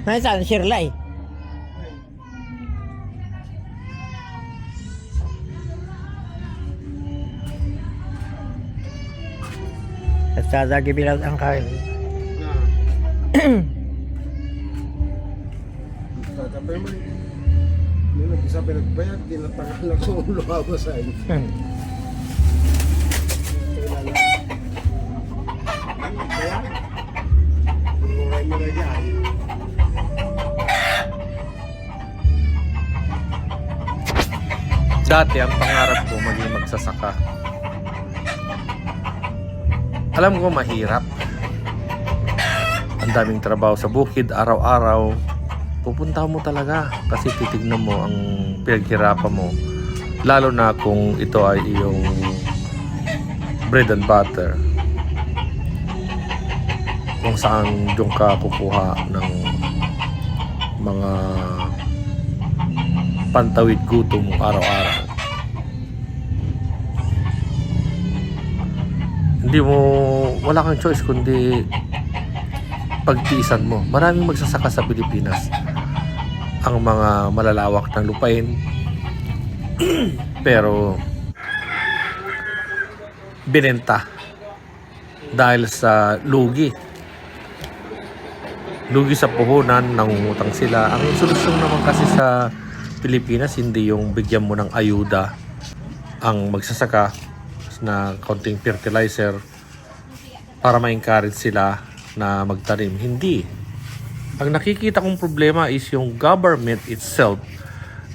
Nasaan? Shirley. At sadagi bilang ang kain. Tatapay mo. Yung nag-isa pinagbayad, tinatagal lang kung lumabas sa inyo. Kaya, buhay mo na dyan. Dati ang pangarap ko maging magsasaka. Alam ko mahirap. Ang daming trabaho sa bukid, araw-araw. Pupunta mo talaga kasi titignan mo ang pinaghirapan mo. Lalo na kung ito ay iyong bread and butter. Kung saan doon ka kukuha ng mga pantawid gutom araw-araw. Hindi mo, wala kang choice kundi pagtiisan mo. Maraming magsasaka sa Pilipinas. Ang mga malalawak ng lupain. Pero binenta dahil sa lugi. Lugi sa puhunan, nangungutang sila. Ang solusyon naman kasi sa Pilipinas, hindi yung bigyan mo ng ayuda ang magsasaka na konting fertilizer para ma-encourage sila na magtanim. Hindi. Ang nakikita kong problema is yung government itself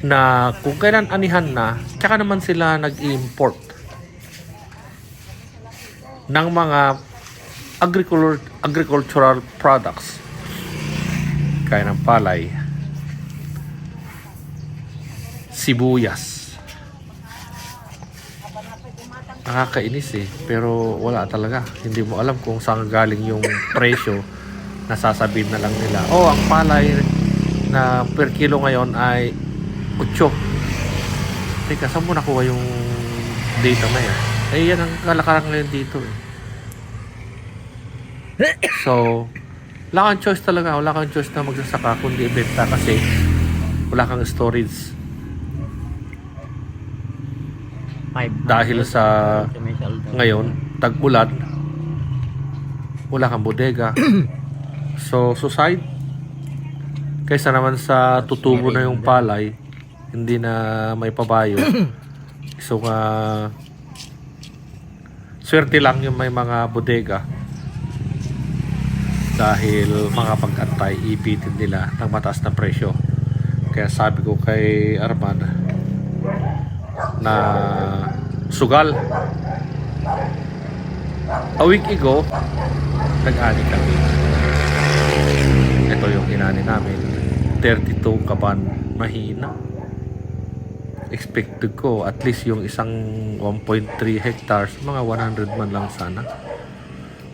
na kung kailan anihan na, tsaka naman sila nag-import ng mga agricultural products kaya ng palay, sibuyas. Nakakainis eh, pero wala talaga. Hindi mo alam kung saan galing yung presyo. Nasasabihin na lang nila, oh, ang palay na per kilo ngayon ay 8. Teka, saan mo nakuha yung data na yan? Eh, yan ang kalakaran ngayon dito eh. So, wala kang choice talaga. Wala kang choice na magsasaka kundi ibenta kasi wala kang storage. Dahil sa ngayon, tag-ulan, wala kang bodega. So, suicide. Kaysa naman sa tutubo na yung palay, hindi na may pabayo. So, swerte lang yung may mga bodega. Dahil mga pag-antay, ipitin nila ng mataas na presyo. Kaya sabi ko kay Arman na sugal. A week ago, nag-ani kami. Ito yung inani namin. 32 kaban, mahina. Expected ko at least yung isang 1.3 hectares, mga 100 man lang sana.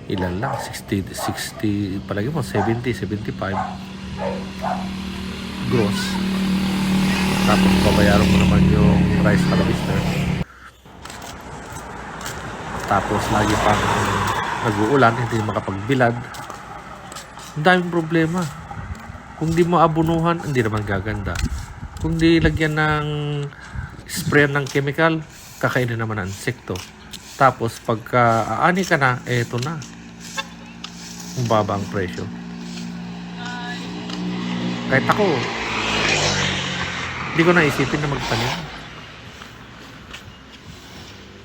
Ilan lang? 60, palagi mo, 70, 75 gross. Tapos babayaran mo naman yung rice harvester. Tapos lagi pang nag-uulan, hindi makapagbilad. Ang daming problema. Kung di mo abunuhan, hindi naman gaganda. Kung di lagyan ng spray ng chemical, kakainin naman ng insekto. Tapos pagka aani ka na, eto na. Ang baba ang presyo. Kahit ako, hindi ko naisipin na magtanim.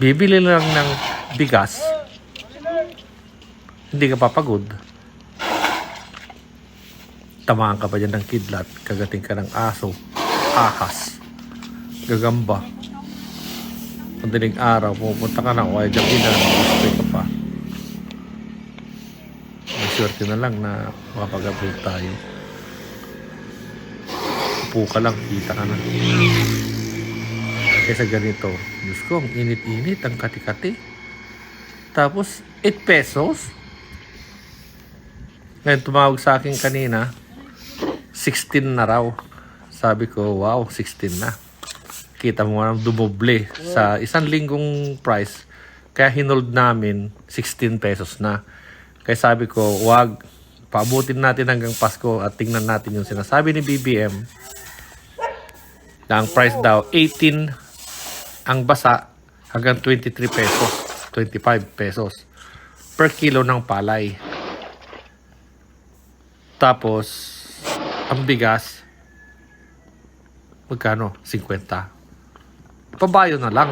Bibili lang ng bigas, hindi ka papagod. Tamaan ka pa dyan ng kidlat, kagating ka ng aso, ahas, gagamba. Madaling araw, pupunta ka na, o ay gabi na, mag-spray ka pa. May swerte na lang na makapag-upload tayo. Upo ka lang, kita ka na. Kaysa ganito, Diyos ko, ang init-init, ang kati-kati. Tapos, 8 pesos. Ngayon, tumawag sa akin kanina, 16 na raw. Sabi ko, wow, 16 na. Kita mo nga dumoble sa isang linggong price. Kaya hinold namin 16 pesos na. Kaya sabi ko, wag, paabutin natin hanggang Pasko at tingnan natin yung sinasabi ni BBM na ang price daw 18 ang basa hanggang 23 pesos, 25 pesos per kilo ng palay. Tapos, ang bigas, magkano? 50. Pabayo na lang.